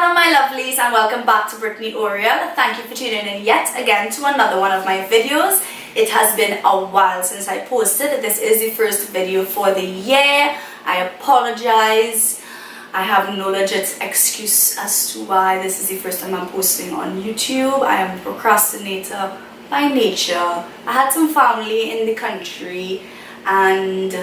Hello my lovelies and welcome back to BrittneyOriel. Thank you for tuning in yet again to another one of my videos. It has been a while since I posted. This is the first video for the year. I apologize. I have no legit excuse as to why this is the first time I'm posting on YouTube. I am a procrastinator by nature. I had some family in the country and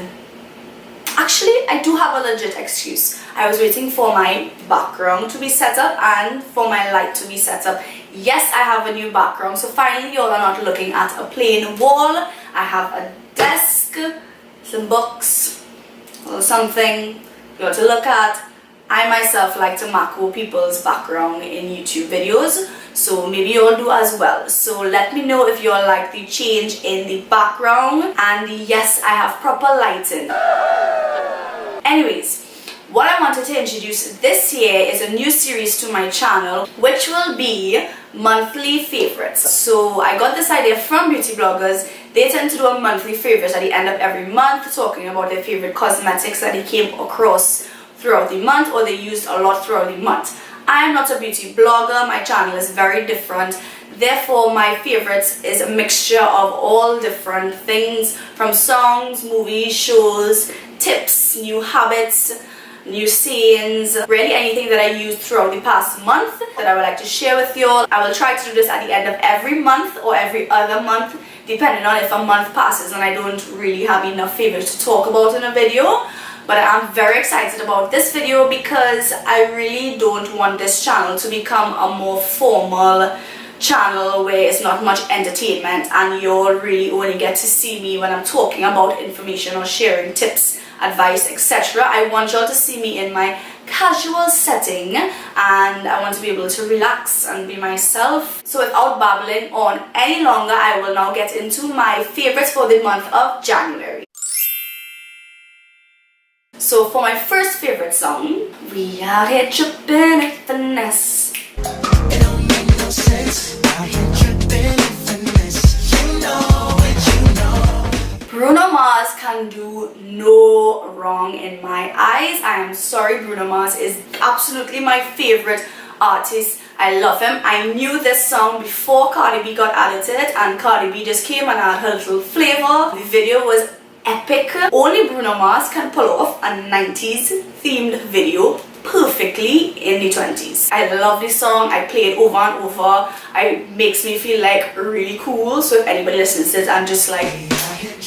actually I do have a legit excuse. I was waiting for my background to be set up and for my light to be set up. Yes, I have a new background, so finally y'all are not looking at a plain wall. I have a desk, some books, or something you to look at. I myself like to macro people's background in YouTube videos, so maybe y'all do as well. So let me know if y'all like the change in the background, and yes, I have proper lighting. Anyways, what I wanted to introduce this year is a new series to my channel, which will be monthly favorites. So I got this idea from beauty bloggers. They tend to do a monthly favorite at the end of every month, talking about their favorite cosmetics that they came across throughout the month or they used a lot throughout the month. I am not a beauty blogger. My channel is very different. Therefore, my favorites is a mixture of all different things, from songs, movies, shows, tips, new habits, new sayings, really anything that I used throughout the past month that I would like to share with y'all. I will try to do this at the end of every month or every other month, depending on if a month passes and I don't really have enough favorites to talk about in a video. But I'm very excited about this video because I really don't want this channel to become a more formal channel where it's not much entertainment and you'll really only get to see me when I'm talking about information or sharing tips, advice, etc. I want y'all to see me in my casual setting and I want to be able to relax and be myself. So without babbling on any longer, I will now get into my favorites for the month of January. So for my first favorite song, we out here tripping in finesse. It don't make no sense. Out here tripping in finesse. You know it, you know. Bruno Mars can do no wrong in my eyes. I am sorry, Bruno Mars is absolutely my favorite artist. I love him. I knew this song before Cardi B got added to it, and Cardi B just came and had her little flavor. The video was epic. Only Bruno Mars can pull off a 90s themed video perfectly in the 20s. I love this song. I play it over and over. It makes me feel like really cool. So if anybody listens to it and just like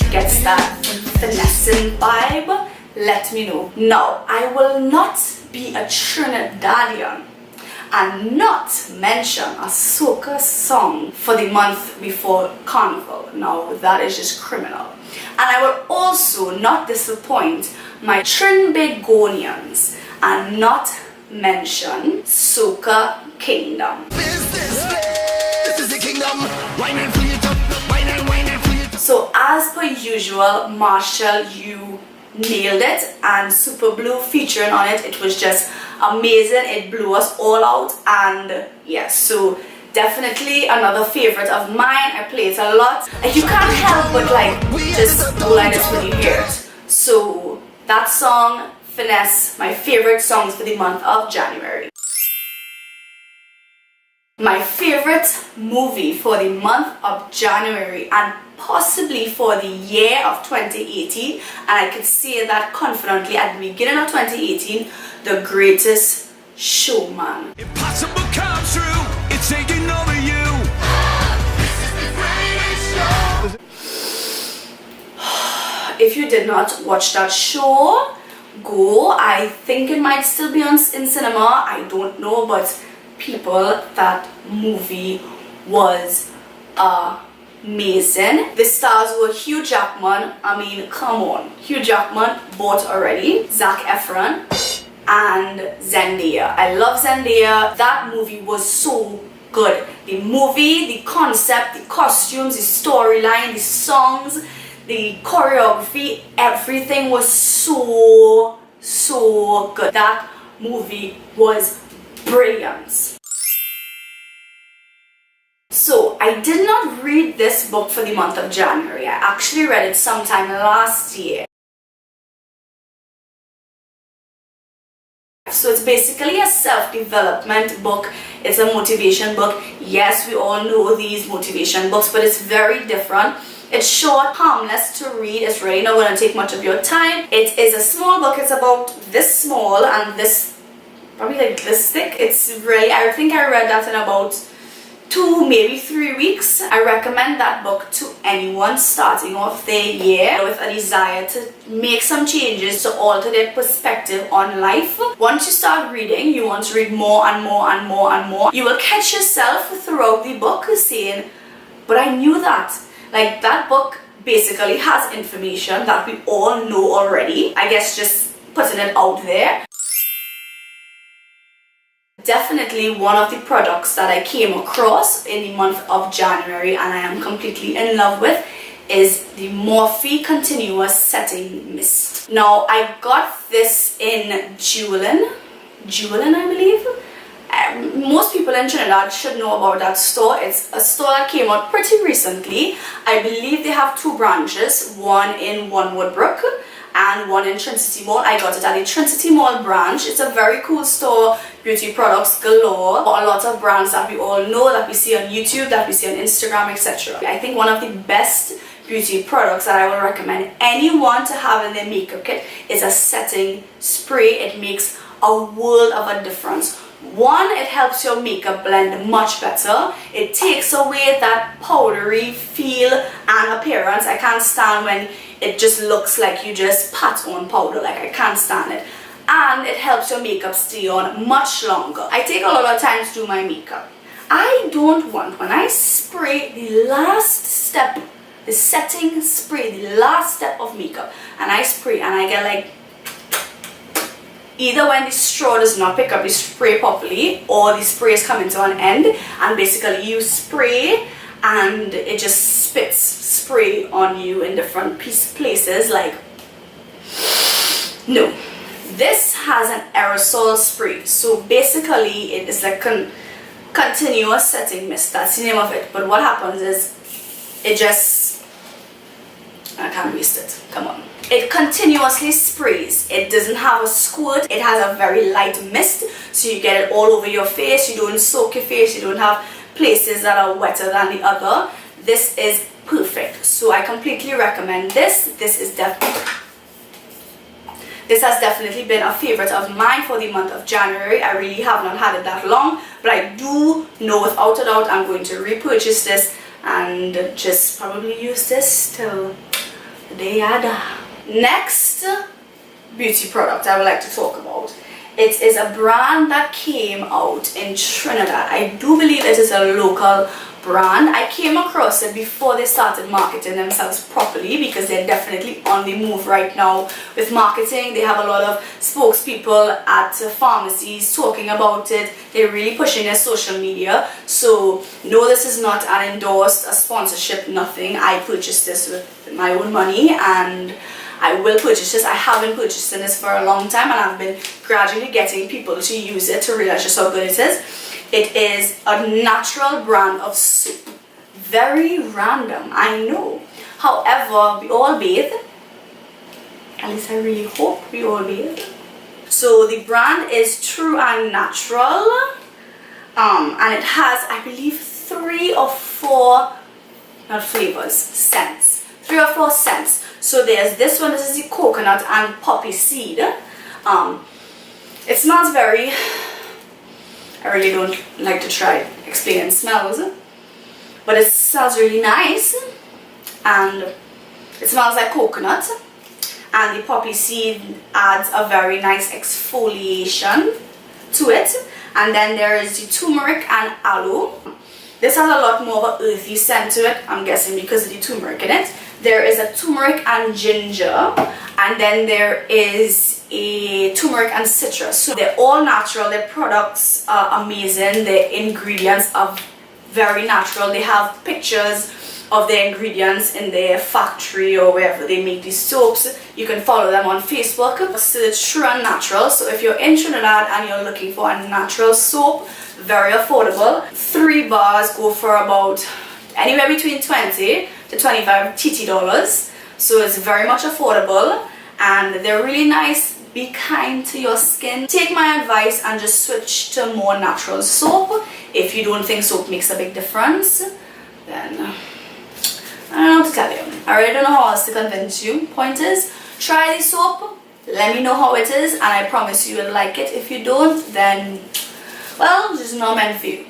gets that finessing vibe, let me know. Now, I will not be a Trinidadian and not mention a Soca song for the month before Carnival. Now, that is just criminal. And I will also not disappoint my Trinbagonians and not mention Soca Kingdom. This is the kingdom. So as per usual, Machel, you nailed it, and Superblue featuring on it, it was just amazing. It blew us all out, and yes, so definitely another favorite of mine. I play it a lot. You can't help but like just go like this when you hear it. So that song, Finesse, my favorite songs for the month of January. My favorite movie for the month of January and possibly for the year of 2018, and I could say that confidently at the beginning of 2018, The Greatest Showman. Impossible comes true. It's taking over you. This is the greatest show. If you did not watch that show, go. I think it might still be on in cinema. I don't know, but people, that movie was amazing. The stars were Hugh Jackman. I mean, come on. Hugh Jackman bought already. Zac Efron and Zendaya. I love Zendaya. That movie was so good. The movie, the concept, the costumes, the storyline, the songs, the choreography, everything was so good. That movie was brilliant. So I did not read this book for the month of January. I actually read it sometime last year. So it's basically a self-development book. It's a motivation book. Yes, we all know these motivation books, but it's very different. It's short, harmless to read. It's really not going to take much of your time. It is a small book. It's about this small and this, probably like this thick. It's really, I think I read that in about 2, maybe 3 weeks. I recommend that book to anyone starting off their year with a desire to make some changes to alter their perspective on life. Once you start reading, you want to read more and more and more and more. You will catch yourself throughout the book saying, but I knew that. Like, that book basically has information that we all know already. I guess just putting it out there. Definitely one of the products that I came across in the month of January and I am completely in love with is the Morphe Continuous Setting Mist. Now, I got this in Jewelin, I believe. Most people in Trinidad should know about that store. It's a store that came out pretty recently. I believe they have 2 branches, one in Woodbrook and one in Trinity Mall. I got it at the Trinity Mall branch. It's a very cool store, beauty products galore, a lot of brands that we all know, that we see on YouTube, that we see on Instagram, etc. I think one of the best beauty products that I would recommend anyone to have in their makeup kit is a setting spray. It makes a world of a difference. One, it helps your makeup blend much better. It takes away that powdery feel and appearance. I can't stand when it just looks like you just pat on powder. Like, I can't stand it. And it helps your makeup stay on much longer. I take a lot of time to do my makeup. I don't want, when I spray the last step, the setting spray, the last step of makeup, and I spray and I get like, either when the straw does not pick up the spray properly or the spray is coming to an end and basically you spray and it just spits spray on you in different places, like, no. This has an aerosol spray, so basically it is like continuous setting mist. That's the name of it. But what happens is it just, I can't waste it, come on. It continuously sprays. It doesn't have a squirt. It has a very light mist, so you get it all over your face. You don't soak your face. You don't have places that are wetter than the other. This is perfect. So I completely recommend this. This has definitely been a favorite of mine for the month of January. I really have not had it that long, but I do know without a doubt I'm going to repurchase this and just probably use this till the day I die. Next beauty product I would like to talk about. It is a brand that came out in Trinidad. I do believe it is a local brand. I came across it before they started marketing themselves properly, because they're definitely on the move right now with marketing. They have a lot of spokespeople at pharmacies talking about it. They're really pushing their social media. So no, this is not an endorsed, a sponsorship, nothing. I purchased this with my own money and I will purchase this. I haven't purchased this for a long time and I've been gradually getting people to use it to realize just how good it is. It is a natural brand of soap. Very random, I know. However, we all bathe. At least I really hope we all bathe. So the brand is True and Natural. And it has, I believe, 3 or 4, not flavors, scents. 3 or 4 scents. So there's this one. This is the coconut and poppy seed. It smells very, I really don't like to try explaining smells, but it smells really nice and it smells like coconut, and the poppy seed adds a very nice exfoliation to it. And then there is the turmeric and aloe. This has a lot more of an earthy scent to it, I'm guessing because of the turmeric in it. There is a turmeric and ginger, and then there is a turmeric and citrus. So they're all natural. Their products are amazing. Their ingredients are very natural. They have pictures of their ingredients in their factory or wherever they make these soaps. You can follow them on Facebook. So it's True and Natural. So if you're in Trinidad and you're looking for a natural soap, very affordable. 3 bars go for about anywhere between 20 to 25 TT dollars. So it's very much affordable, and they're really nice be kind to your skin. Take my advice and just switch to more natural soap. If you don't think soap makes a big difference, then I don't know what to tell you. I really don't know how else to convince you. Point is, try the soap, let me know how it is, and I promise you will like it. If you don't, then, well, it's just not meant for you.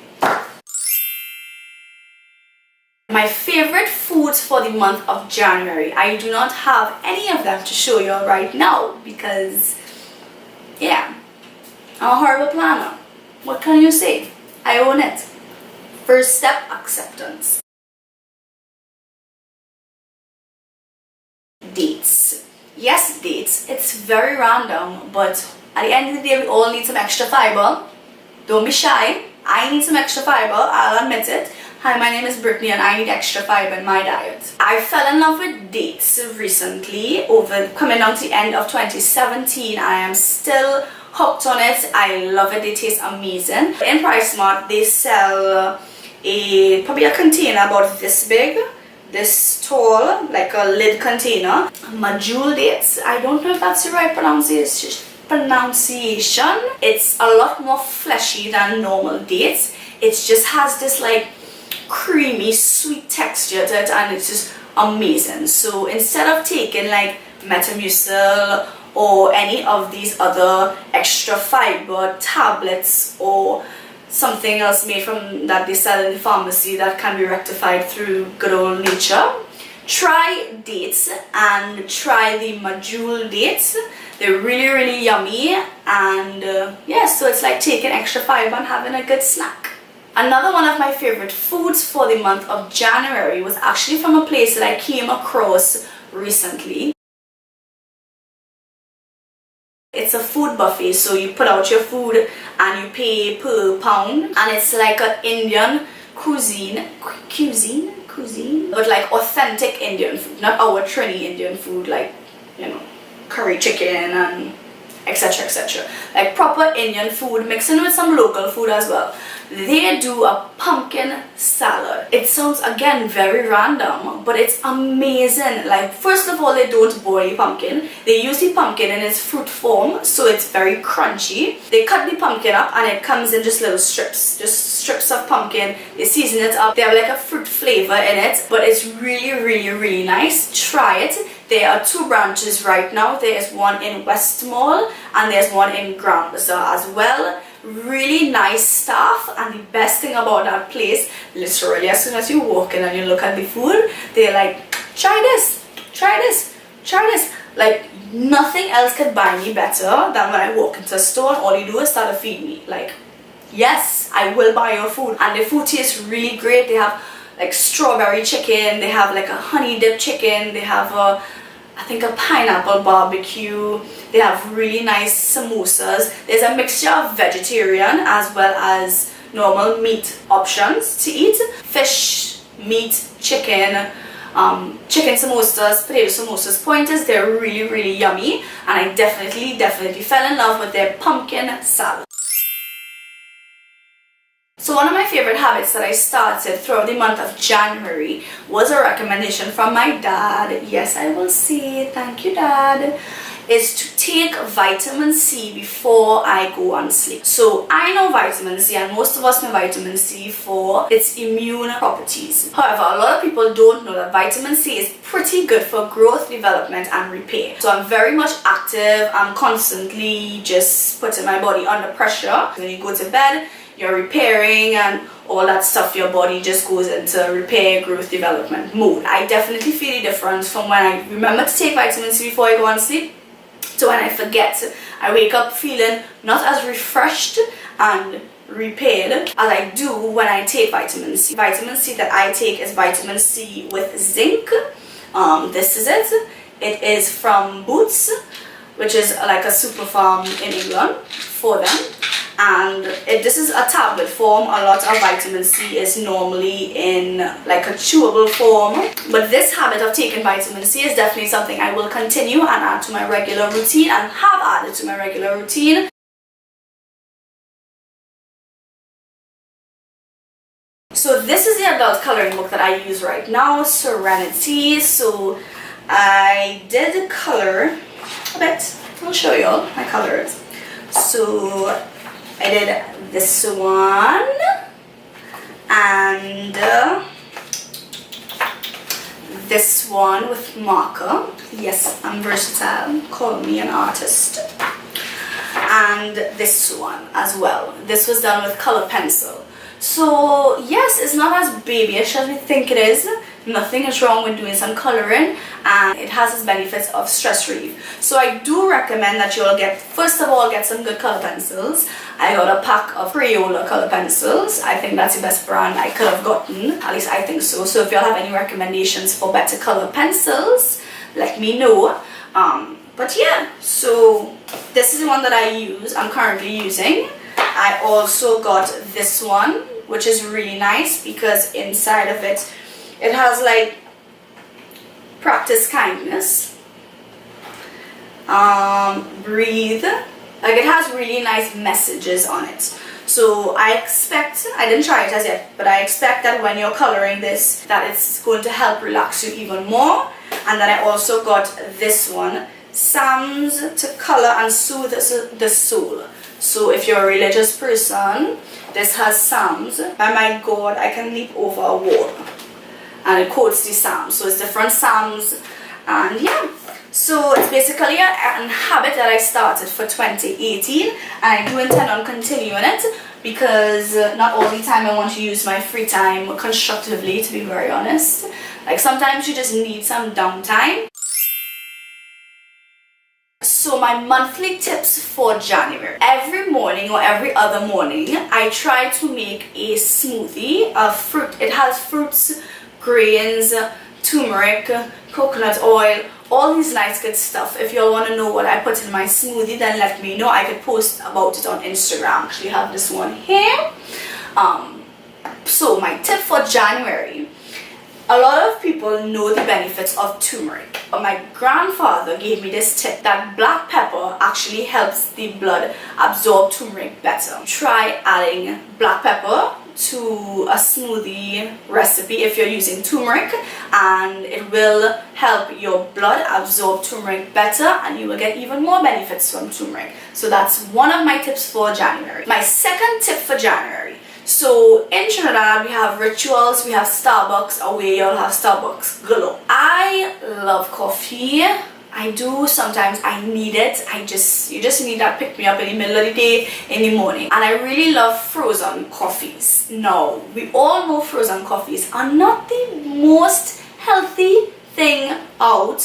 My favorite foods for the month of January. I do not have any of them to show you right now because, yeah, I'm a horrible planner. What can you say? I own it. First step, acceptance. Dates. Yes, dates. It's very random, but at the end of the day, we all need some extra fiber. Don't be shy. I need some extra fiber, I'll admit it. Hi, my name is Brittany and I need extra fiber in my diet. I fell in love with dates recently, coming down to the end of 2017. I am still hooked on it. I love it. They taste amazing. In PriceSmart, they sell probably a container about this big, this tall, like a lid container. Medjool dates. I don't know if that's the right pronunciation. It's a lot more fleshy than normal dates. It just has this like creamy sweet texture to it, and it's just amazing. So instead of taking like Metamucil or any of these other extra fiber tablets or something else made from that they sell in the pharmacy that can be rectified through good old nature, try dates and try the Medjool dates. They're really yummy, and yeah, so it's like taking extra fiber and having a good snack. Another one of my favorite foods for the month of January was actually from a place that I came across recently. It's a food buffet, so you put out your food and you pay per pound, and it's like an Indian cuisine, but like authentic Indian food, not our Trini Indian food, like, you know, curry chicken and etc. Like proper Indian food mixed in with some local food as well. They do a pumpkin salad. It sounds again very random, but it's amazing. Like, first of all, they don't boil the pumpkin. They use the pumpkin in its fruit form, so it's very crunchy. They cut the pumpkin up and it comes in just little strips, just strips of pumpkin. They season it up. They have like a fruit flavor in it, but it's really nice. Try it. There are two branches right now. There's one in West Mall and there's one in Grand Bazaar as well. Really nice staff, and the best thing about that place, literally as soon as you walk in and you look at the food, they're like, try this. Like, nothing else could buy me better than when I walk into a store and all you do is start to feed me. Like, yes, I will buy your food. And the food tastes really great. They have like strawberry chicken, they have like a honey dip chicken, they have I think a pineapple barbecue. They have really nice samosas. There's a mixture of vegetarian as well as normal meat options to eat. Fish, meat, chicken, chicken samosas, potato samosas. Point is, they're really yummy, and I definitely fell in love with their pumpkin salad. So one of my favorite habits that I started throughout the month of January was a recommendation from my dad. Yes, I will say thank you, Dad. Is to take vitamin C before I go on sleep. So I know vitamin C, and most of us know vitamin C for its immune properties. However, a lot of people don't know that vitamin C is pretty good for growth, development and repair. So I'm very much active. I'm constantly just putting my body under pressure. When you go to bed, you're repairing and all that stuff. Your body just goes into repair, growth, development mode. I definitely feel the difference from when I remember to take vitamin C before I go on sleep to when I forget. I wake up feeling not as refreshed and repaired as I do when I take vitamin C. Vitamin C that I take is vitamin C with zinc. This is it. It is from Boots, which is like a super farm in England for them. And this is a tablet form. A lot of vitamin C is normally in like a chewable form, but this habit of taking vitamin C is definitely something I will continue and add to my regular routine, and have added to my regular routine. So this is the adult coloring book that I use right now, Serenity. So I did color a bit. I'll show you all my colors. So I did this one and this one with marker. Yes, I'm versatile. Call me an artist. And this one as well. This was done with color pencil. So yes, it's not as babyish as we think it is. Nothing is wrong with doing some coloring, and it has its benefits of stress relief. So I do recommend that you all first of all get some good color pencils. I got a pack of Crayola color pencils. I think that's the best brand I could have gotten, at least I think so. So if you all have any recommendations for better color pencils, let me know. But yeah, so this is the one that I'm currently using. I also got this one, which is really nice because inside of it has like practice kindness, breathe, like it has really nice messages on it. So I didn't try it as yet, but I expect that when you're coloring this, that it's going to help relax you even more. And then I also got this one, Psalms to color and soothe the soul. So if you're a religious person, this has Psalms. By my God, I can leap over a wall. And it quotes the Psalms. So it's different Psalms. And yeah, so it's basically a habit that I started for 2018. And I do intend on continuing it because not all the time I want to use my free time constructively, to be very honest. Like sometimes you just need some downtime. So my monthly tips for January. Every morning or every other morning, I try to make a smoothie of fruit. It has fruits, grains, turmeric, coconut oil, all these nice good stuff. If you all want to know what I put in my smoothie, then let me know. I could post about it on Instagram. Actually, I have this one here. So my tip for January. A lot of people know the benefits of turmeric, but my grandfather gave me this tip that black pepper actually helps the blood absorb turmeric better. Try adding black pepper to a smoothie recipe if you're using turmeric, and it will help your blood absorb turmeric better, and you will get even more benefits from turmeric. So that's one of my tips for January. My second tip for January. So in Trinidad we have rituals, we have Starbucks, away you'll have Starbucks galore. I love coffee. I do sometimes. I need it. You just need that pick me up in the middle of the day, in the morning. And I really love frozen coffees. Now, we all know frozen coffees are not the most healthy thing out.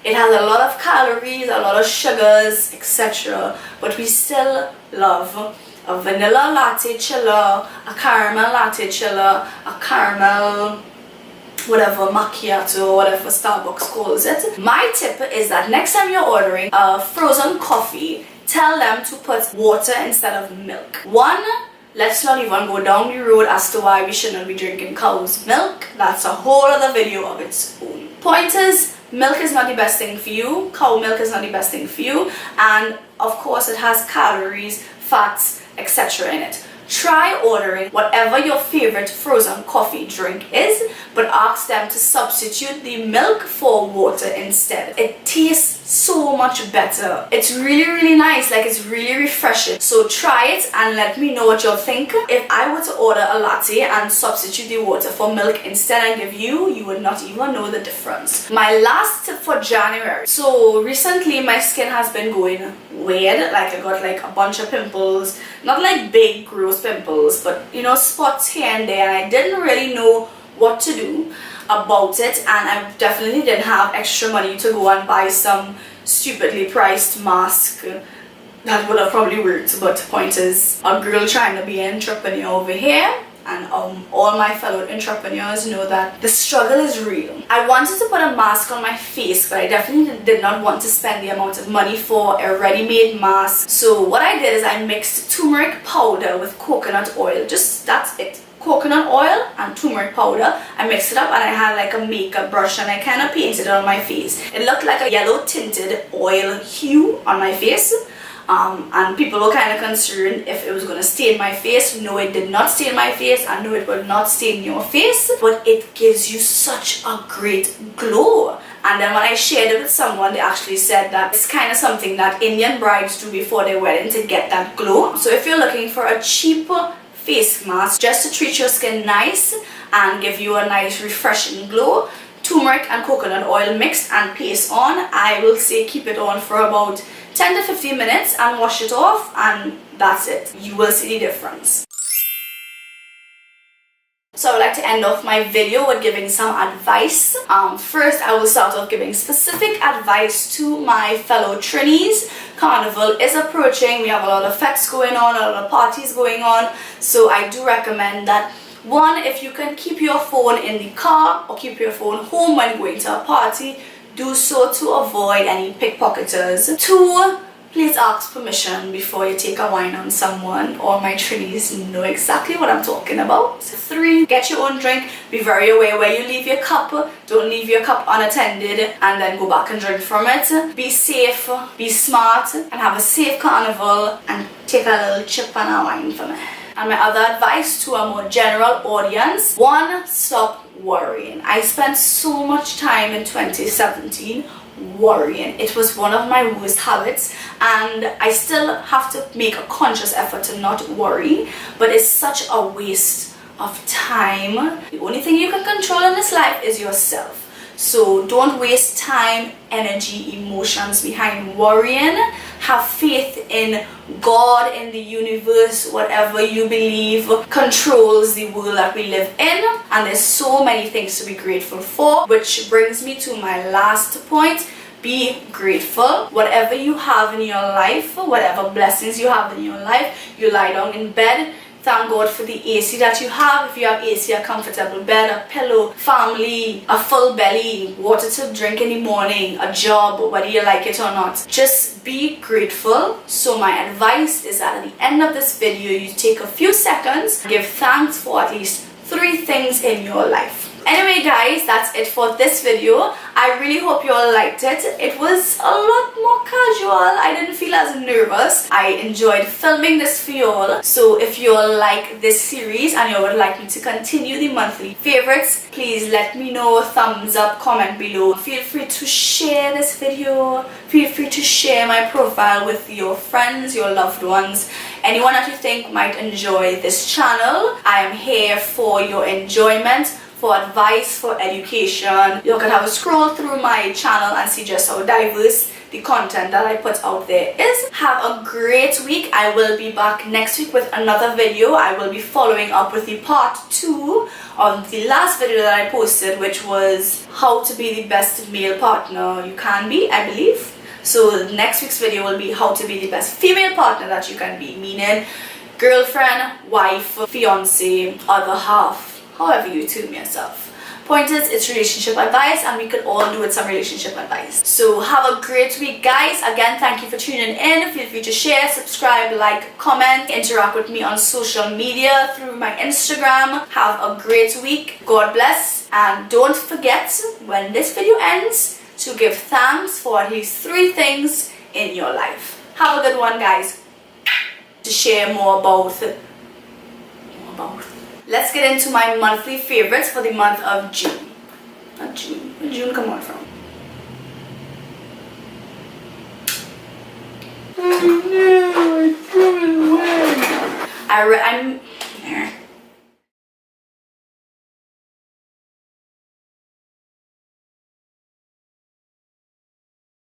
It has a lot of calories, a lot of sugars, etc. But we still love a vanilla latte chiller, a caramel latte chiller, a caramel whatever macchiato, whatever Starbucks calls it. My tip is that next time you're ordering a frozen coffee, tell them to put water instead of milk. One, let's not even go down the road as to why we shouldn't be drinking cow's milk. That's a whole other video of its own. Point is, milk is not the best thing for you. Cow milk is not the best thing for you. And of course it has calories, fats, etc. in it. Try ordering whatever your favorite frozen coffee drink is, but ask them to substitute the milk for water instead. It tastes so much better. It's really nice, like it's really refreshing. So try it and let me know what you'll think. If I were to order a latte and substitute the water for milk instead and give you would not even know the difference. My last tip for January. So recently my skin has been going weird. Like I got like a bunch of pimples, not like big gross pimples, but you know, spots here and there, and I didn't really know what to do about it, and I definitely didn't have extra money to go and buy some stupidly priced mask that would have probably worked. But the point is, a girl trying to be an entrepreneur over here, and all my fellow entrepreneurs know that the struggle is real. I wanted to put a mask on my face, but I definitely did not want to spend the amount of money for a ready-made mask. So what I did is I mixed turmeric powder with coconut oil. Just that's it. Coconut oil and turmeric powder. I mixed it up and I had like a makeup brush and I kind of painted it on my face. It looked like a yellow tinted oil hue on my face. And people were kind of concerned if it was going to stain my face. No, it did not stain my face, and no, it will not stain your face, but it gives you such a great glow. and then when I shared it with someone, they actually said that it's kind of something that Indian brides do before their wedding to get that glow. So if you're looking for a cheaper face mask just to treat your skin nice and give you a nice refreshing glow, turmeric and coconut oil mixed and paste on, I will say keep it on for about 10 to 15 minutes and wash it off, and that's it. You will see the difference. So I would like to end off my video with giving some advice. First, I will start off giving specific advice to my fellow Trinies. Carnival is approaching. We have a lot of fetes going on, a lot of parties going on. So I do recommend that, one, if you can keep your phone in the car or keep your phone home when going to a party, do so to avoid any pickpocketers. Two, please ask permission before you take a wine on someone. All my Trinies know exactly what I'm talking about. Three, get your own drink. Be very aware where you leave your cup. Don't leave your cup unattended and then go back and drink from it. Be safe, be smart, and have a safe carnival, and take a little chip and a wine for me. And my other advice to a more general audience, one, stop worrying. I spent so much time in 2017 worrying. It was one of my worst habits, and I still have to make a conscious effort to not worry, but it's such a waste of time. The only thing you can control in this life is yourself. So don't waste time, energy, emotions behind worrying. Have faith in God, in the universe, whatever you believe controls the world that we live in. And there's so many things to be grateful for, which brings me to my last point. Be grateful. Whatever you have in your life, whatever blessings you have in your life, you lie down in bed, thank God for the AC that you have. If you have AC, a comfortable bed, a pillow, family, a full belly, water to drink in the morning, a job, whether you like it or not. Just be grateful. So my advice is that at the end of this video, you take a few seconds, give thanks for at least 3 things in your life. Anyway guys, that's it for this video. I really hope you all liked it. It was a lot more casual. I didn't feel as nervous. I enjoyed filming this for you all. So if you all like this series and you would like me to continue the monthly favorites, please let me know. Thumbs up, comment below. Feel free to share this video. Feel free to share my profile with your friends, your loved ones, anyone that you think might enjoy this channel. I am here for your enjoyment, for advice, for education. You can have a scroll through my channel and see just how diverse the content that I put out there is. Have a great week. I will be back next week with another video. I will be following up with the part 2 of the last video that I posted, which was how to be the best male partner you can be, I believe. So next week's video will be how to be the best female partner that you can be, meaning girlfriend, wife, fiance, other half, however you term yourself. Point is, it's relationship advice, and we could all do with some relationship advice. So have a great week guys. Again, thank you for tuning in. Feel free to share, subscribe, like, comment, interact with me on social media through my Instagram. Have a great week. God bless, and don't forget when this video ends to give thanks for at least 3 things in your life. Have a good one guys. To share more about let's get into my monthly favorites for the month of June. Not June. Where did June come out from? I know, I threw it away. I'm